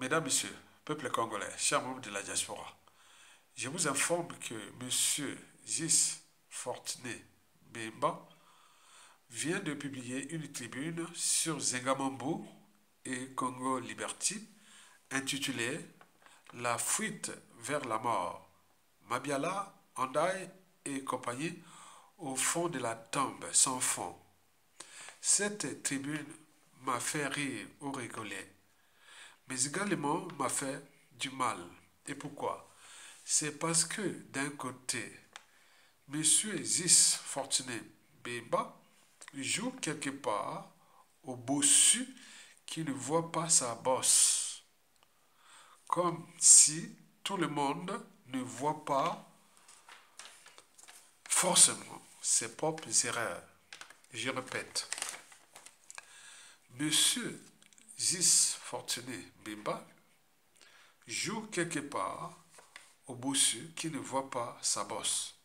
Mesdames, Messieurs, peuple congolais, chers membres de la diaspora, je vous informe que M. Gis Fortuné Bemba vient de publier une tribune sur Zengamambo et Congo Liberty intitulée La fuite vers la mort. Mabiala, Andaï et compagnie au fond de la tombe sans fond. Cette tribune m'a fait rire ou rigoler, mais également m'a fait du mal. Et pourquoi? C'est parce que d'un côté, M. Zis Fortuné Bemba joue quelque part au bossu qui ne voit pas sa bosse. Comme si tout le monde ne voit pas forcément ses propres erreurs. Je répète, M. Zis Fortuné Bemba joue quelque part au bossu qui ne voit pas sa bosse.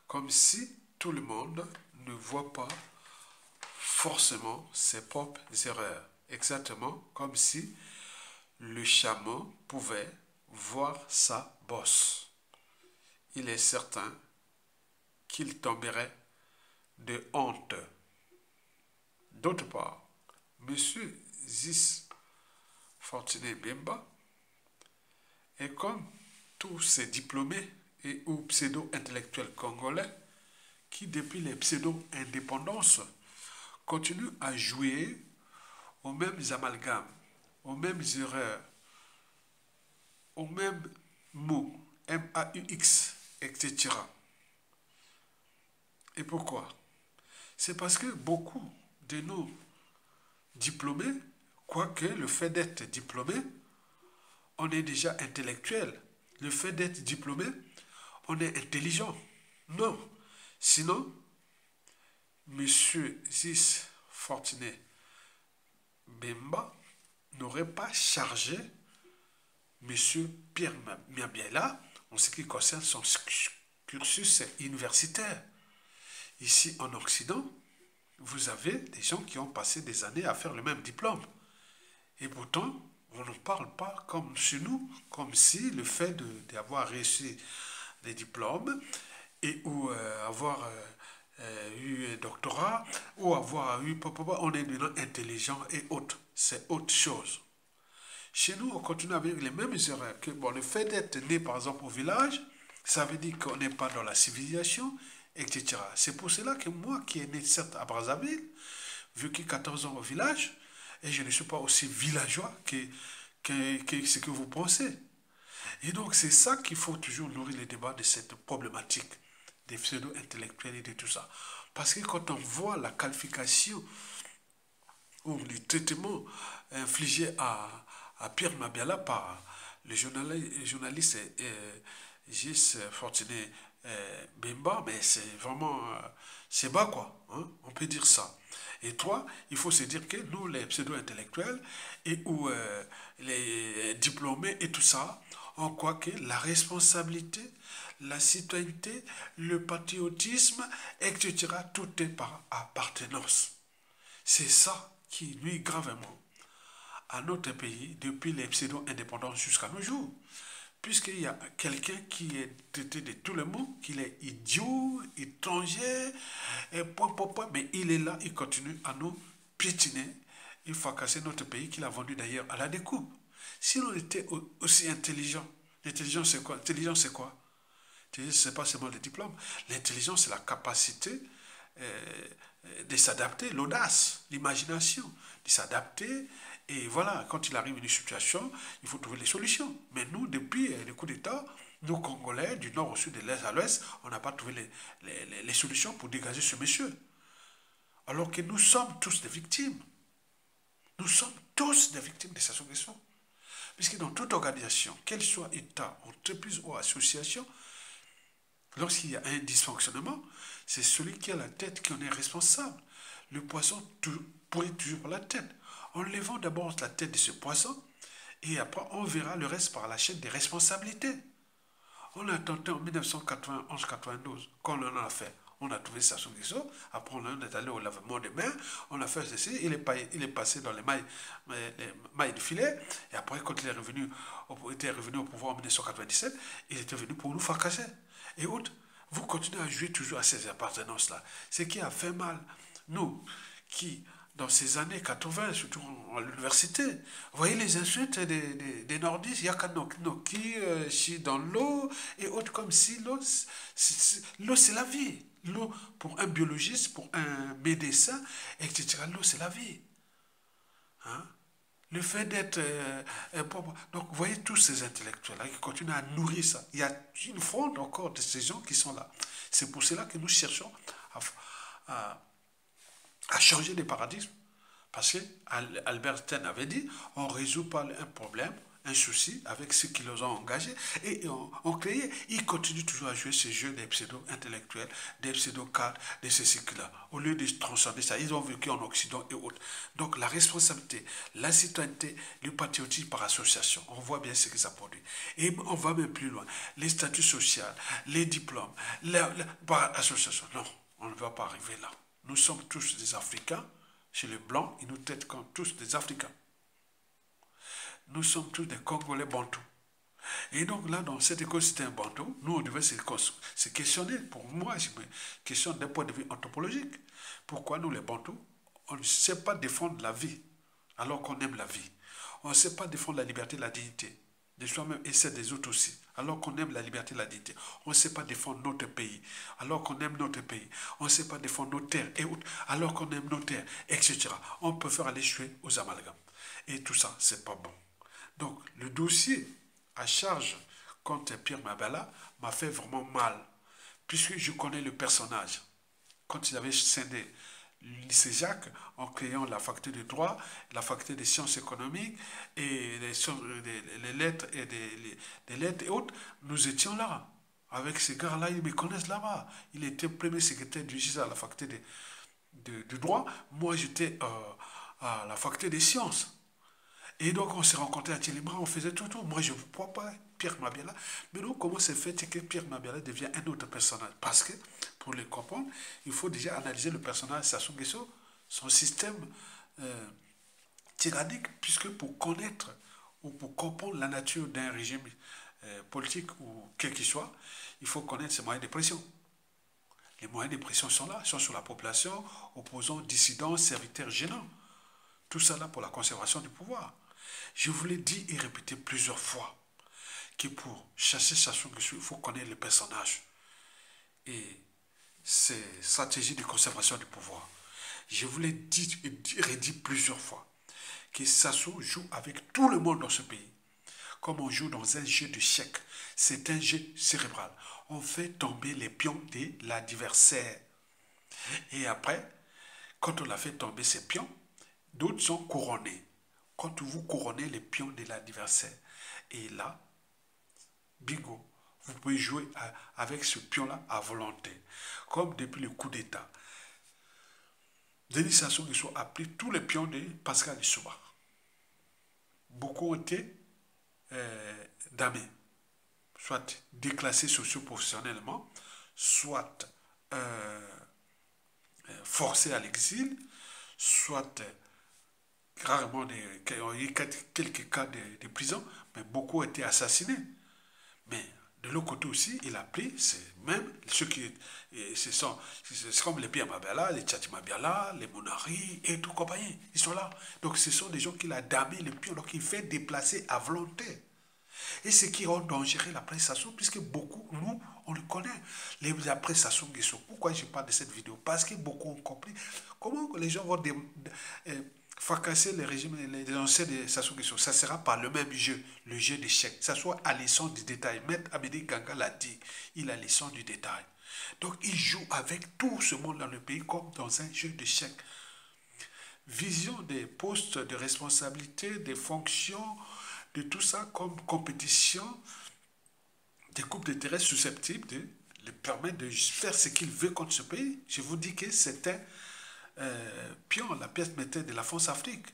Comme si tout le monde ne voit pas forcément ses propres erreurs. Exactement comme si le chameau pouvait voir sa bosse. Il est certain qu'il tomberait de honte. D'autre part, M. Zis Fortuné Bemba est comme tous ces diplômés et ou pseudo-intellectuels congolais qui, depuis les pseudo-indépendances, continuent à jouer aux mêmes amalgames, aux mêmes erreurs, aux mêmes mots, M-A-U-X, etc. Et pourquoi? C'est parce que beaucoup de nos diplômés, quoique le fait d'être diplômé, on est déjà intellectuel. Le fait d'être diplômé, on est intelligent. Non. Sinon, M. Zis Fortuné Bemba n'aurait pas chargé M. Pierre Mabiala en ce qui concerne son cursus universitaire. Ici en Occident, vous avez des gens qui ont passé des années à faire le même diplôme. Et pourtant, on ne parle pas comme chez nous, comme si le fait d'avoir réussi des diplômes et ou avoir eu un doctorat ou avoir eu on est maintenant intelligent et autre. C'est autre chose. Chez nous, on continue avec les mêmes erreurs. Que, bon, le fait d'être né, par exemple, au village, ça veut dire qu'on n'est pas dans la civilisation, etc. C'est pour cela que moi, qui est né certes à Brazzaville, vécu 14 ans au village, et je ne suis pas aussi villageois que ce que vous pensez. Et donc, c'est ça qu'il faut toujours nourrir le débat de cette problématique des pseudo-intellectuels et de tout ça. Parce que quand on voit la qualification ou le traitement infligé à Pierre Mabiala par le journaliste Gis Fortuné Bemba, mais c'est vraiment, c'est bas quoi, hein, on peut dire ça. Et toi, il faut se dire que nous, les pseudo-intellectuels et ou les diplômés et tout ça, on croit que la responsabilité, la citoyenneté, le patriotisme, etc., tout est par appartenance. C'est ça qui nuit gravement à notre pays depuis les pseudo-indépendances jusqu'à nos jours. Puisqu'il y a quelqu'un qui est traité de tous les mots, qu'il est idiot, étranger, et mais il est là, il continue à nous piétiner, il faut casser notre pays qu'il a vendu d'ailleurs à la découpe. Si l'on était aussi intelligent, l'intelligence c'est quoi? L'intelligence c'est quoi? L'intelligence c'est pas seulement le diplôme, l'intelligence c'est la capacité de s'adapter, l'audace, l'imagination, de s'adapter. Et voilà, quand il arrive une situation, il faut trouver les solutions. Mais nous, depuis le coup d'État, nous, Congolais, du nord au sud, de l'est à l'ouest, on n'a pas trouvé les solutions pour dégager ce monsieur. Alors que nous sommes tous des victimes. Nous sommes tous des victimes de cette question. Puisque dans toute organisation, qu'elle soit État, entreprise ou association, lorsqu'il y a un dysfonctionnement, c'est celui qui a la tête qui en est responsable. Le poisson pourrit toujours la tête. Enlevons d'abord la tête de ce poisson et après on verra le reste par la chaîne des responsabilités. On a tenté en 1991-92, quand on en a fait. On a trouvé Sassou Nguesso. Après, on est allé au lavement des mains. On a fait ceci. Il est passé dans les mailles du filet. Et après, quand il était revenu au pouvoir en 1997, il était venu pour nous fracasser. Et autres, vous continuez à jouer toujours à ces appartenances-là. Ce qui a fait mal. Nous, qui, dans ces années 80, surtout à l'université, vous voyez les insultes des nordistes, Yakanoki, Chi dans l'eau, et autres comme si l'eau, c'est la vie. L'eau, pour un biologiste, pour un médecin, etc., l'eau, c'est la vie. Hein? Le fait d'être donc, vous voyez tous ces intellectuels-là qui continuent à nourrir ça. Il y a une fronde encore de ces gens qui sont là. C'est pour cela que nous cherchons à, à changer les paradigmes. Parce que Albert Einstein avait dit, on ne résout pas un problème, un souci avec ceux qui les ont engagés. Et on créé, ils continuent toujours à jouer ces jeux des pseudo-intellectuels, des pseudo-cadres, de ces cycles-là. Au lieu de transcender ça, ils ont vécu en Occident et autres. Donc la responsabilité, la citoyenneté, le patriotisme par association, on voit bien ce que ça produit. Et on va même plus loin. Les statuts sociaux, les diplômes, par association. Non, on ne va pas arriver là. Nous sommes tous des Africains. Chez les Blancs, ils nous traitent comme tous des Africains. Nous sommes tous des Congolais bantous. Et donc là, dans cet écosystème bantou, nous, on devait se questionner. Pour moi, je me questionne d'un point de vue anthropologique. Pourquoi nous, les bantous, on ne sait pas défendre la vie alors qu'on aime la vie. On ne sait pas défendre la liberté et la dignité de soi-même et celle des autres aussi, alors qu'on aime la liberté et la dignité. On ne sait pas défendre notre pays, alors qu'on aime notre pays. On ne sait pas défendre nos terres et autres, alors qu'on aime nos terres, etc. On peut faire aller jouer aux amalgames. Et tout ça, c'est pas bon. Donc, le dossier à charge contre Pierre Mabala m'a fait vraiment mal, puisque je connais le personnage. Quand il avait scindé le lycée Jacques en créant la faculté de droit, la faculté des sciences économiques et les lettres et des lettres et autres, nous étions là. Avec ces gars-là, ils me connaissent là-bas. Il était premier secrétaire du GISA à la faculté de droit. Moi, j'étais à la faculté des sciences. Et donc, on s'est rencontrés à Télébra, on faisait tout. Moi, je ne vois pas Pierre Mabiala. Mais donc, comment c'est fait que Pierre Mabiala devient un autre personnage? Parce que, pour le comprendre, il faut déjà analyser le personnage Sassou Nguesso, son système tyrannique, puisque pour connaître ou pour comprendre la nature d'un régime politique ou quel qu'il soit, il faut connaître ses moyens de pression. Les moyens de pression sont là, sont sur la population, opposants, dissidents, serviteurs gênants. Tout ça là pour la conservation du pouvoir. Je vous l'ai dit et répété plusieurs fois que pour chasser Sassou Nguesso, il faut connaître le personnage et ses stratégies de conservation du pouvoir. Je vous l'ai dit et redit plusieurs fois que Sassou joue avec tout le monde dans ce pays. Comme on joue dans un jeu d'échecs, c'est un jeu cérébral. On fait tomber les pions de l'adversaire. Et après, quand on a fait tomber ces pions, d'autres sont couronnés. Quand vous couronnez les pions de l'adversaire, et là, bingo, vous pouvez jouer avec ce pion-là à volonté. Comme depuis le coup d'État. Denis Sassou Nguesso a pris tous les pions de Pascal Lissouba. Beaucoup ont été damnés, soit déclassés socio-professionnellement, soit forcés à l'exil, soit rarement il y a eu quelques cas de prison, mais beaucoup ont été assassinés. Mais de l'autre côté aussi, il a pris, c'est même ceux qui, c'est comme les Pierre Mabala, les Tchati Mabiala, les Monari et tout compagnie, ils sont là. Donc ce sont des gens qu'il a damé les pions, donc il fait déplacer à volonté. Et ce qui rend dangereux la presse Sassou, puisque beaucoup, nous, on le connaît, la presse Sassou Nguesso. Pourquoi je parle de cette vidéo? Parce que beaucoup ont compris comment les gens vont fracasser les régimes, les anciens de Sassou Nguesso. Ça sera par le même jeu, le jeu d'échecs. Ça soit à l'essence du détail. Maître Amédée Ganga l'a dit, il a l'essence du détail. Donc il joue avec tout ce monde dans le pays comme dans un jeu d'échecs. Vision des postes de responsabilité, des fonctions, de tout ça comme compétition, des groupes d'intérêts susceptibles de lui permettre de faire ce qu'il veut contre ce pays. Je vous dis que c'était pion, la pièce maîtresse de la France-Afrique.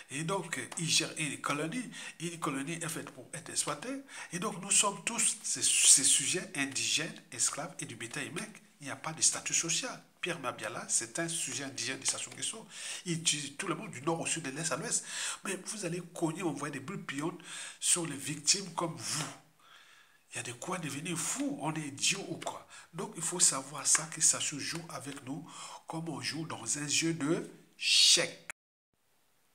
Et donc, il gère une colonie est faite pour être exploitée. Et donc, nous sommes tous ces sujets indigènes, esclaves et du bétail mec il n'y a pas de statut social. Pierre Mabiala, c'est un sujet indigène de Sassou Nguesso. Il utilise tout le monde du nord au sud, de l'est à l'ouest. Mais vous allez cogner, envoyer des bulles pillonnes sur les victimes comme vous. Il y a de quoi devenir fou. On est idiot ou quoi? Donc il faut savoir ça, que ça se joue avec nous comme on joue dans un jeu de chèques.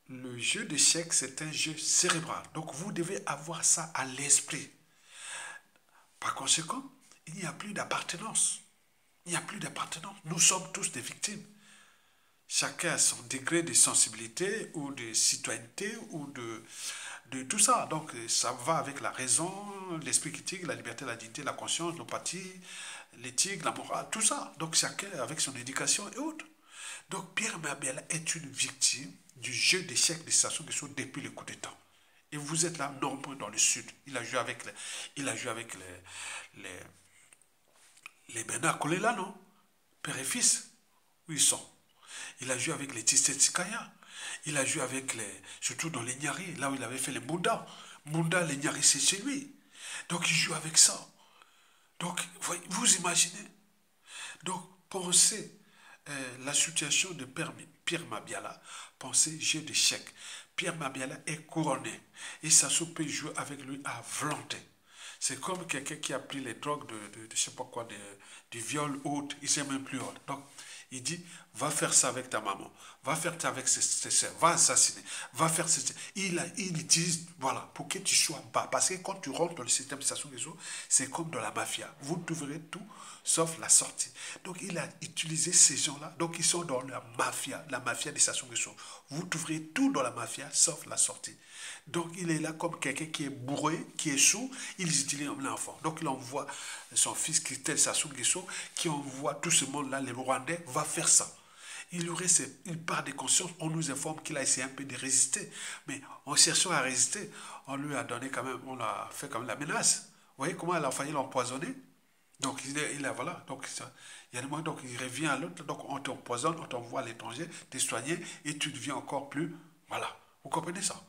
Le jeu de chèques, c'est un jeu cérébral. Donc vous devez avoir ça à l'esprit. Par conséquent, il n'y a plus d'appartenance. Il n'y a plus d'appartenance. Nous sommes tous des victimes. Chacun a son degré de sensibilité ou de citoyenneté ou de tout ça. Donc ça va avec la raison, l'esprit critique, la liberté, la dignité, la conscience, l'empathie, l'éthique, la morale, tout ça. Donc chacun avec son éducation et autres. Donc Pierre Mabiala est une victime du jeu d'échecs de Sassou Nguesso depuis le coup d'État. Et vous êtes là nombreux dans le sud. Il a joué avec les Bernard Kolela, non? Père et fils, où ils sont. Il a joué avec les Tshisekaya. Il a joué avec surtout dans les Nyari, là où il avait fait les Munda. Munda, les Nyari, c'est chez lui. Donc il joue avec ça. Donc, vous imaginez. Donc, pensez la situation de Pierre Mabiala, pensez jeu d'échecs. Pierre Mabiala est couronné. Et Sassou peut jouer avec lui à volonté. C'est comme quelqu'un qui a pris les drogues de je sais pas quoi, du viol haute, il ne sait même plus autre. Donc, il dit, va faire ça avec ta maman, va faire ça avec ses soeurs, va assassiner, va faire ça. Il utilise, voilà, pour que tu sois bas. Parce que quand tu rentres dans le système de Sassou Nguesso, c'est comme dans la mafia. Vous trouverez tout, sauf la sortie. Donc, il a utilisé ces gens-là. Donc, ils sont dans la mafia de Sassou Nguesso. Vous trouverez tout dans la mafia, sauf la sortie. Donc, il est là comme quelqu'un qui est bourré, qui est sourd. Il utilise l'enfant. Donc, il envoie son fils Christelle Sassou Nguesso, qui envoie tout ce monde-là, les Rwandais, va faire ça. Il aurait une part de conscience. On nous informe qu'il a essayé un peu de résister. Mais en cherchant à résister, on lui a donné quand même, on a fait quand même la menace. Vous voyez comment elle a failli l'empoisonner? Donc, il a, voilà. Donc, il y a des moments, donc, il revient à l'autre. Donc, on t'empoisonne, on t'envoie à l'étranger, t'es soigné, et tu deviens encore plus. Voilà. Vous comprenez ça?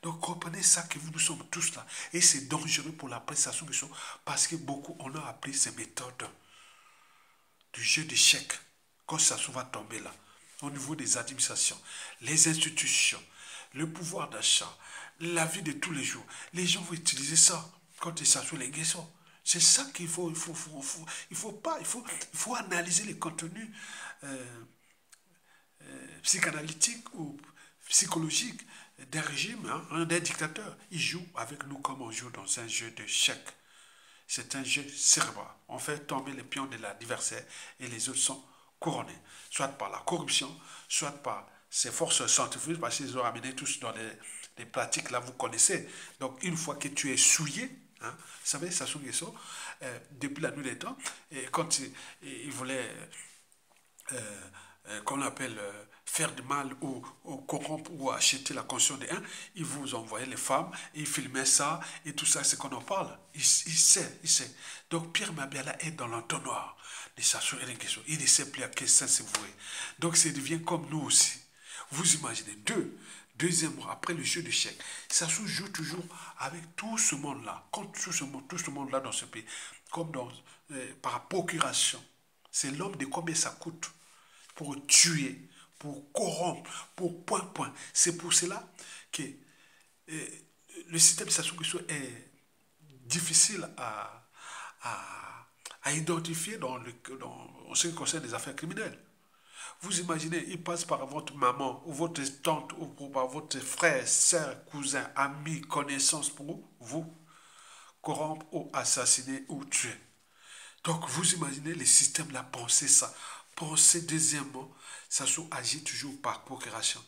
Donc, comprenez ça, que nous sommes tous là. Et c'est dangereux pour la prestation de choses, parce que beaucoup, on a appris ces méthodes du jeu d'échecs. Quand ça va tomber là, au niveau des administrations, les institutions, le pouvoir d'achat, la vie de tous les jours, les gens vont utiliser ça quand ils s'assoient les guessons. C'est ça qu'il faut, il faut analyser les contenus psychanalytiques ou psychologiques d'un régime, hein, d'un dictateur. Il joue avec nous comme on joue dans un jeu d'échecs. C'est un jeu cérébral. On fait tomber les pions de l'adversaire et les autres sont couronnés. Soit par la corruption, soit par ces forces scientifiques, parce qu'ils ont amené tous dans des pratiques, là, vous connaissez. Donc, une fois que tu es souillé, hein, vous savez, Sassou Nguesso, depuis la nuit des temps, et quand il voulait qu'on appelle faire du mal ou corrompre ou acheter la conscience des uns, il vous envoyait les femmes, il filmait ça et tout ça, c'est qu'on en parle. Il sait, il sait. Donc Pierre Mabiala est dans l'entonnoir de Sassou Nguesso. Il ne sait plus à quel sens se vouer. Donc ça devient comme nous aussi. Vous imaginez, deuxième mois après le jeu d'échecs, Sassou joue toujours avec tout ce monde-là, contre tout ce monde-là dans ce pays, comme par procuration. C'est l'homme de combien ça coûte pour tuer, pour corrompre, pour point. C'est pour cela que le système de Sassou Nguesso est difficile à identifier en ce qui concerne les affaires criminelles. Vous imaginez, il passe par votre maman, ou votre tante, ou par votre frère, soeur, cousin, ami, connaissance pour vous corrompre ou assassiner ou tuer. Donc, vous imaginez les systèmes là, penser ça. Penser deuxièmement, Sassou agit toujours par procuration.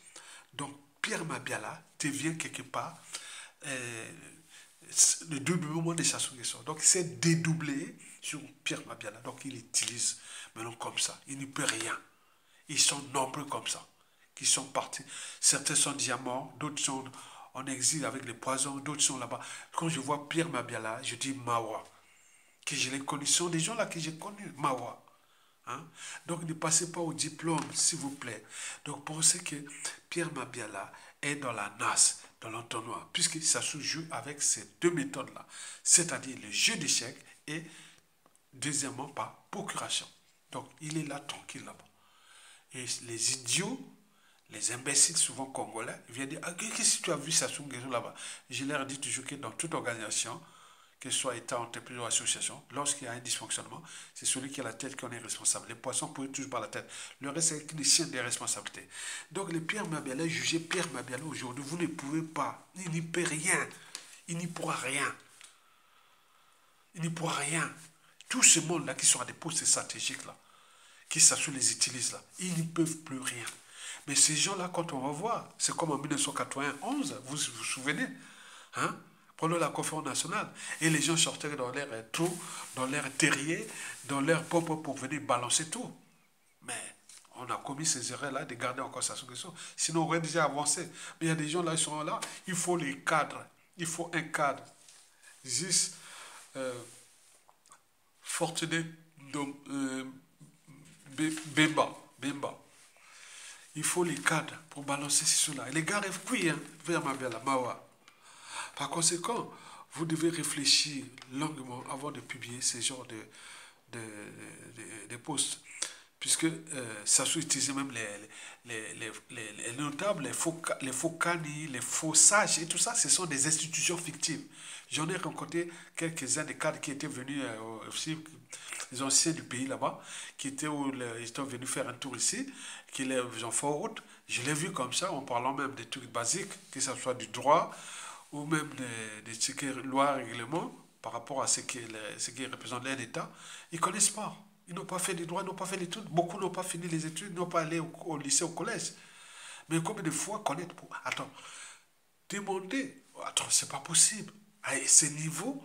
Donc, Pierre Mabiala devient quelque part le doublement de Sassou Nguesso. Donc, il s'est dédoublé sur Pierre Mabiala. Donc, il utilise maintenant comme ça. Il n'y peut rien. Ils sont nombreux comme ça, qui sont partis. Certains sont déjà morts, d'autres sont en exil avec les poisons, d'autres sont là-bas. Quand je vois Pierre Mabiala, je dis Mawa. Que je les connais, ce sont des gens là que j'ai connus, Mawa. Hein? Donc ne passez pas au diplôme, s'il vous plaît. Donc pensez que Pierre Mabiala est dans la nasse, dans l'entonnoir, puisque ça se joue avec ces deux méthodes-là, c'est-à-dire le jeu d'échecs et deuxièmement par procuration. Donc, il est là, tranquille là-bas. Et les idiots, les imbéciles, souvent congolais, ils viennent dire, ah, qu'est-ce que tu as vu Sassou Nguesso là-bas? Je leur dis toujours que dans toute organisation, que ce soit État, entreprise ou association, lorsqu'il y a un dysfonctionnement, c'est celui qui a la tête qui en est responsable. Les poissons ne touchent pas la tête. Le reste, c'est les chiens des responsabilités. Donc, le Pierre Mabiala, juger Pierre Mabiala aujourd'hui, vous ne pouvez pas. Il n'y peut rien. Il n'y pourra rien. Il n'y pourra rien. Tout ce monde-là qui sont à des postes stratégiques, là, qui Sassou les utilise, là, ils n'y peuvent plus rien. Mais ces gens-là, quand on va voir, c'est comme en 1991, vous vous souvenez, hein? Pendant la conférence nationale, et les gens sortaient dans leur trou, dans leur terrier, dans leur popo pour venir balancer tout. Mais on a commis ces erreurs-là de garder encore Sassou Nguesso. Sinon, on aurait déjà avancé. Mais il y a des gens là, ils sont là, il faut les cadres. Il faut un cadre. Juste Fortuné Bemba. Il faut les cadres pour balancer cela. Et les gars rêvent cuits, hein, vers Mabiala, Mawa. Par conséquent, vous devez réfléchir longuement avant de publier ce genre de posts. Puisque Sassou utilisait même les notables, les faux canis, les faux sages et tout ça, ce sont des institutions fictives. J'en ai rencontré quelques-uns des cadres qui étaient venus aussi, les anciens du pays là-bas, qui étaient, ils étaient venus faire un tour ici, qui les ont fait en route. Je l'ai vu comme ça, en parlant même des trucs basiques, que ce soit du droit, ou même des lois, règlements, par rapport à ce qui représente l'aide d'État. Ils ne connaissent pas. Ils n'ont pas fait des droits, n'ont pas fait l'étude. Beaucoup n'ont pas fini les études, n'ont pas allé au lycée, au collège. Mais combien de fois connaître pour... Attends, demander... Attends, c'est pas possible. À ce niveau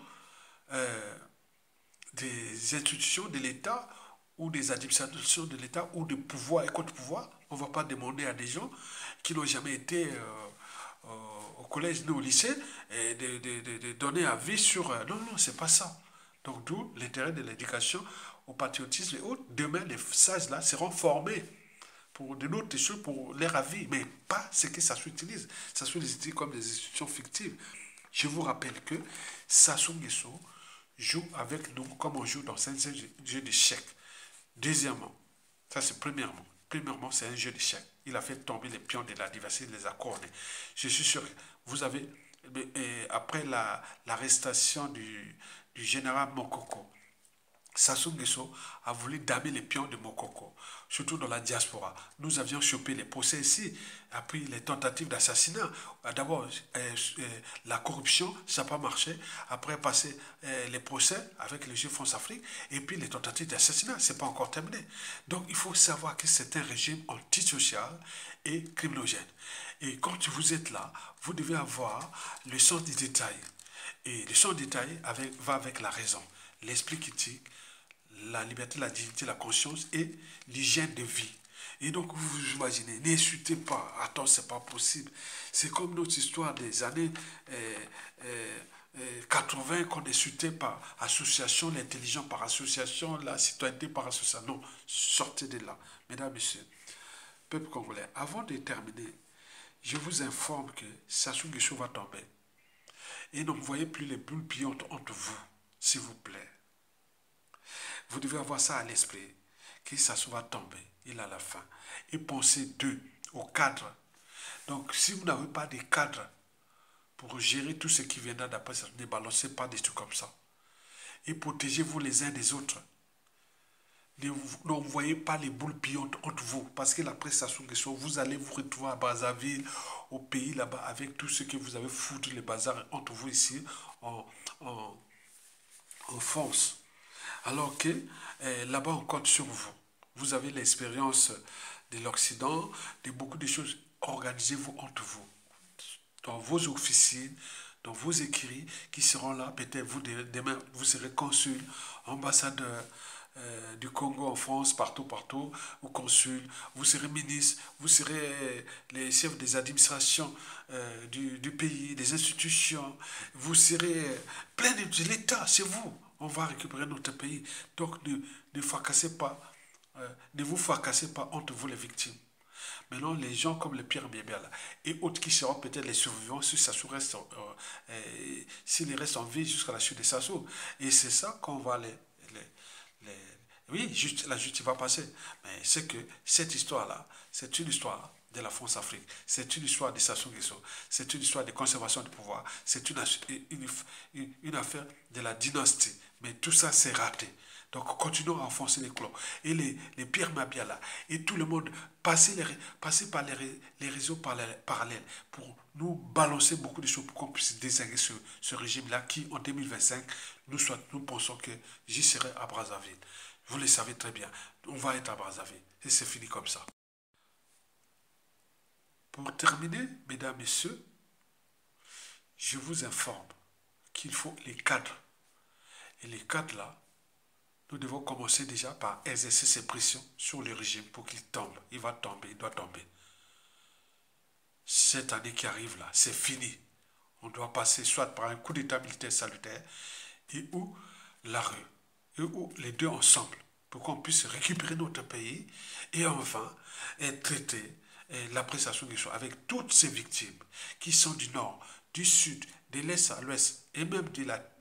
des institutions de l'État ou des administrations de l'État ou de pouvoir et contre-pouvoir, on ne va pas demander à des gens qui n'ont jamais été au collège ni au lycée et de donner avis sur... non, non, c'est pas ça. Donc d'où l'intérêt de l'éducation au patriotisme et autres. Demain, les sages là seront formés pour de d'autres choses, pour leur avis, mais pas ce que Sassou utilise. Sassou les utilise comme des institutions fictives. Je vous rappelle que Sassou Nguesso joue avec nous comme on joue dans un jeu d'échecs. Deuxièmement, ça c'est premièrement. Premièrement, c'est un jeu d'échecs. Il a fait tomber les pions de la diversité, les accords. Je suis sûr que vous avez, après l'arrestation du général Mokoko, Sassou Nguesso a voulu damer les pions de Mokoko, surtout dans la diaspora. Nous avions chopé les procès ici, après les tentatives d'assassinat. D'abord, la corruption, ça n'a pas marché. Après, passer les procès avec le jeu France-Afrique, et puis les tentatives d'assassinat, ce n'est pas encore terminé. Donc, il faut savoir que c'est un régime antisocial et criminogène. Et quand vous êtes là, vous devez avoir le sens du détail. Et le sens du détail va avec la raison, l'esprit critique, la liberté, la dignité, la conscience et l'hygiène de vie. Et donc, vous imaginez, n'insultez pas. Attends, c'est pas possible. C'est comme notre histoire des années 80 qu'on insultait par association, l'intelligence par association, la citoyenneté par association. Non, sortez de là. Mesdames, Messieurs, peuple congolais, avant de terminer, je vous informe que Sassou Nguesso va tomber. Et n'envoyez plus les boules pillantes entre vous, s'il vous plaît. Vous devez avoir ça à l'esprit, que ça va tomber, il a la fin. Et pensez au cadre. Donc, si vous n'avez pas de cadre pour gérer tout ce qui viendra d'après, ne balancez pas des trucs comme ça. Et protégez-vous les uns des autres. N'envoyez pas les boules pillantes entre vous, parce que la prestation question, vous allez vous retrouver à Brazzaville, au pays là-bas, avec tout ce que vous avez foutu les bazars entre vous ici, en France. Alors que là-bas, on compte sur vous. Vous avez l'expérience de l'Occident, de beaucoup de choses. Organisez-vous entre vous. Dans vos officines, dans vos écrits qui seront là. Peut-être vous, demain, vous serez consul, ambassadeur du Congo en France, partout, ou consul. Vous serez ministre, vous serez les chefs des administrations du pays, des institutions. Vous serez plein de l'État, c'est vous. On va récupérer notre pays. Donc ne fracassez pas, ne vous fracassez pas entre vous les victimes. Maintenant, les gens comme le Pierre Mabiala et autres qui seront peut-être les survivants si Sassou reste, s'il reste en vie jusqu'à la chute de Sassou. Et c'est ça qu'on va Oui, la justice va passer. Mais c'est que cette histoire-là, c'est une histoire de la France-Afrique. C'est une histoire de Sassou Nguesso. C'est une histoire de conservation du pouvoir. C'est une affaire de la dynastie. Mais tout ça, c'est raté. Donc, continuons à enfoncer les clous. Et les Pierre Mabiala et tout le monde, passer par les réseaux parallèles pour nous balancer beaucoup de choses pour qu'on puisse désinguer ce régime-là qui, en 2025, nous pensons que j'y serai à Brazzaville. Vous le savez très bien. On va être à Brazzaville. Et c'est fini comme ça. Pour terminer, mesdames, messieurs, je vous informe qu'il faut les cadres. Et les cadres là, nous devons commencer déjà par exercer ces pressions sur le régime pour qu'il tombe. Il va tomber, il doit tomber. Cette année qui arrive là, c'est fini. On doit passer soit par un coup d'état militaire salutaire et ou la rue. Et ou les deux ensemble pour qu'on puisse récupérer notre pays et enfin traiter l'appréciation avec toutes ces victimes qui sont du nord, du sud, de l'est à l'ouest et même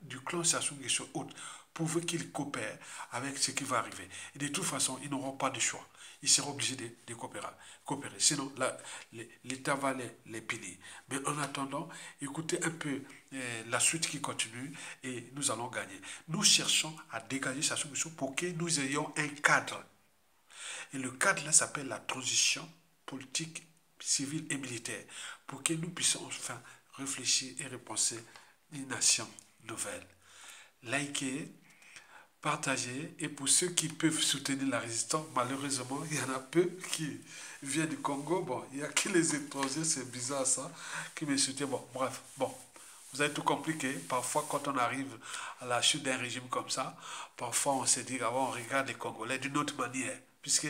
du clan Sassou Nguesso autres, pour qu'ils coopèrent avec ce qui va arriver. Et de toute façon, ils n'auront pas de choix. Ils seront obligés de coopérer. Sinon, l'État va les punir. Mais en attendant, écoutez un peu la suite qui continue et nous allons gagner. Nous cherchons à dégager Sassou Nguesso pour que nous ayons un cadre. Et le cadre là s'appelle la transition politique, civile et militaire, pour que nous puissions enfin réfléchir et repenser une nation nouvelle. Likez, partagez, et pour ceux qui peuvent soutenir la résistance, malheureusement, il y en a peu qui viennent du Congo. Bon, il n'y a que les étrangers, c'est bizarre ça, qui me soutiennent. Bon, bref, bon, vous avez tout compris que parfois quand on arrive à la chute d'un régime comme ça, parfois on se dit, on regarde les Congolais d'une autre manière, puisque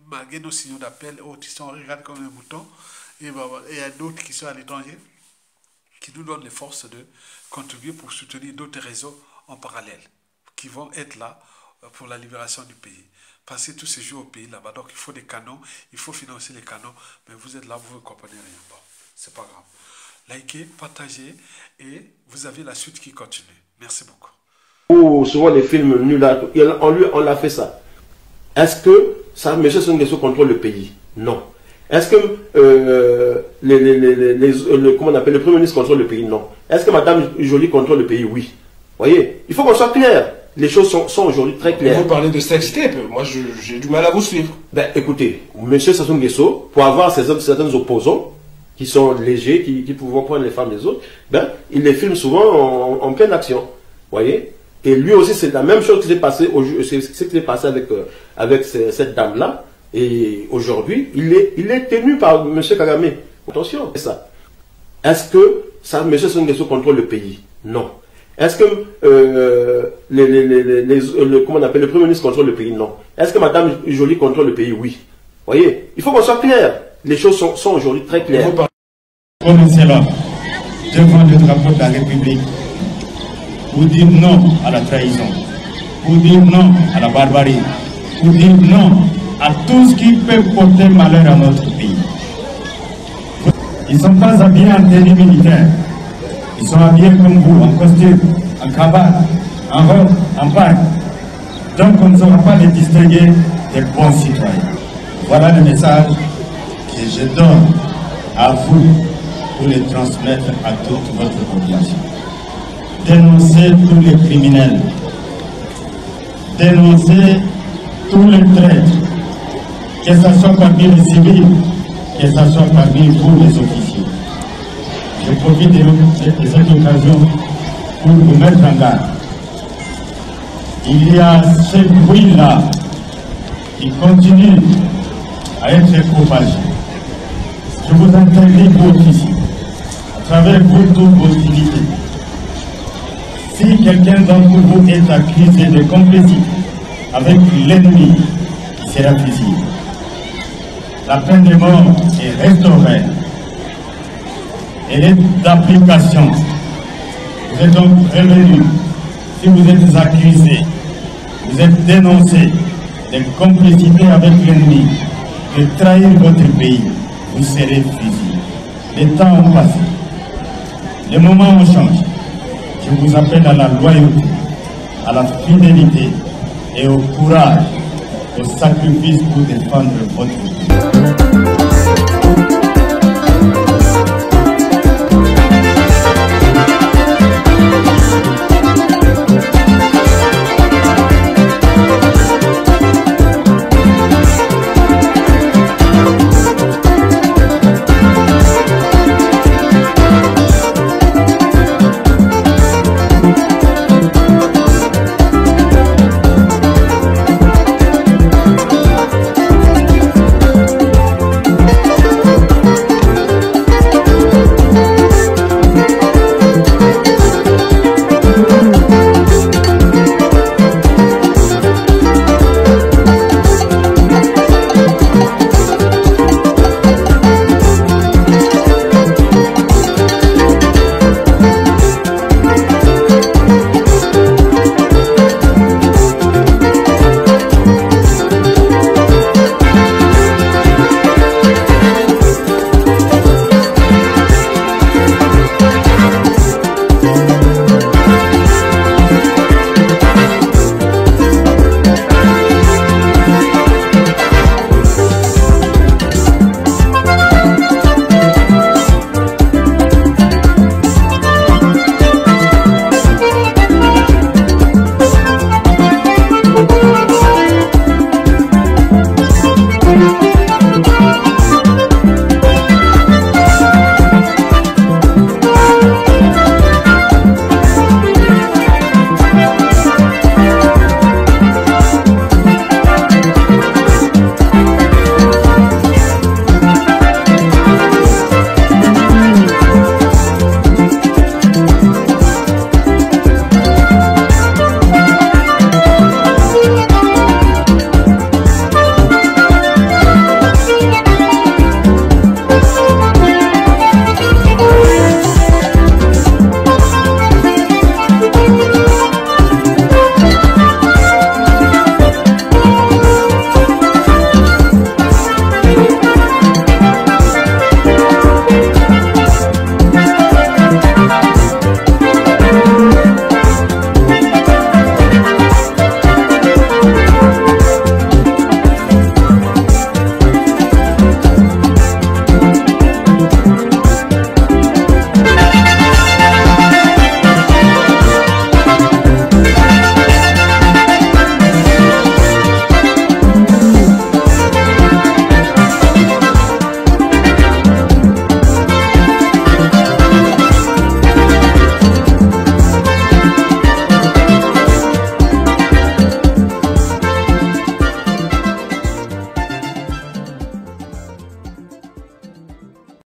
malgré nos signaux d'appel, autres ils sont regardés comme des moutons, et il y a d'autres qui sont à l'étranger, qui nous donnent les forces de contribuer pour soutenir d'autres réseaux en parallèle, qui vont être là pour la libération du pays. Passer tous ces jours au pays là-bas, donc il faut des canons, il faut financer les canons, mais vous êtes là, vous ne comprenez rien. Bon, c'est pas grave. Likez, partagez, et vous avez la suite qui continue. Merci beaucoup. Oh, souvent les films nuls, on l'a fait ça. Est-ce que ça, M. Sassou Nguesso contrôle le pays? Non. Est-ce que comment on appelle, le Premier ministre contrôle le pays? Non. Est-ce que Mme Joly contrôle le pays? Oui. Vous voyez, il faut qu'on soit clair. Les choses sont aujourd'hui très claires. Vous parlez de sextape. Moi, j'ai du mal à vous suivre. Ben, écoutez, M. Sassou Nguesso, pour avoir certains opposants qui sont légers, qui peuvent prendre les femmes des autres, ben, il les filme souvent en pleine action. Vous voyez? Et lui aussi, c'est la même chose qui s'est passé, avec cette dame-là. Et aujourd'hui, il est tenu par M. Kagame. Attention, c'est ça. Est-ce que M. Sassou Nguesso contrôle le pays? Non. Est-ce que comment on appelle, le Premier ministre contrôle le pays? Non. Est-ce que Mme Joly contrôle le pays? Oui. Vous voyez, il faut qu'on soit clair. Les choses sont aujourd'hui très claires. Commencez là, devant le drapeau de la République, pour dire non à la trahison, pour dire non à la barbarie, pour dire non à tout ce qui peut porter malheur à notre pays. Ils ne sont pas habillés en tenue militaire. Ils sont habillés comme vous, en costume, en cravate, en robe, en paille. Donc on ne saura pas les distinguer des bons citoyens. Voilà le message que je donne à vous pour le transmettre à toute votre population. Dénoncez tous les criminels. Dénoncez tous les traîtres. Que ce soit parmi les civils, que ce soit parmi vous les officiers. Je profite de cette occasion pour vous mettre en garde. Il y a ce bruit-là qui continue à être propagé. Je vous interdis, vous ici, à travers vous toutes vos activités. Si quelqu'un d'entre vous est accusé de complicité avec l'ennemi, il sera fusillé. La peine de mort est restaurée. Elle est d'application. Vous êtes donc prévenus. Si vous êtes accusé, vous êtes dénoncé de complicité avec l'ennemi, de trahir votre pays, vous serez fusillé. Les temps ont passé. Les moments ont changé. Je vous appelle à la loyauté, à la fidélité et au courage au sacrifice pour défendre votre pays.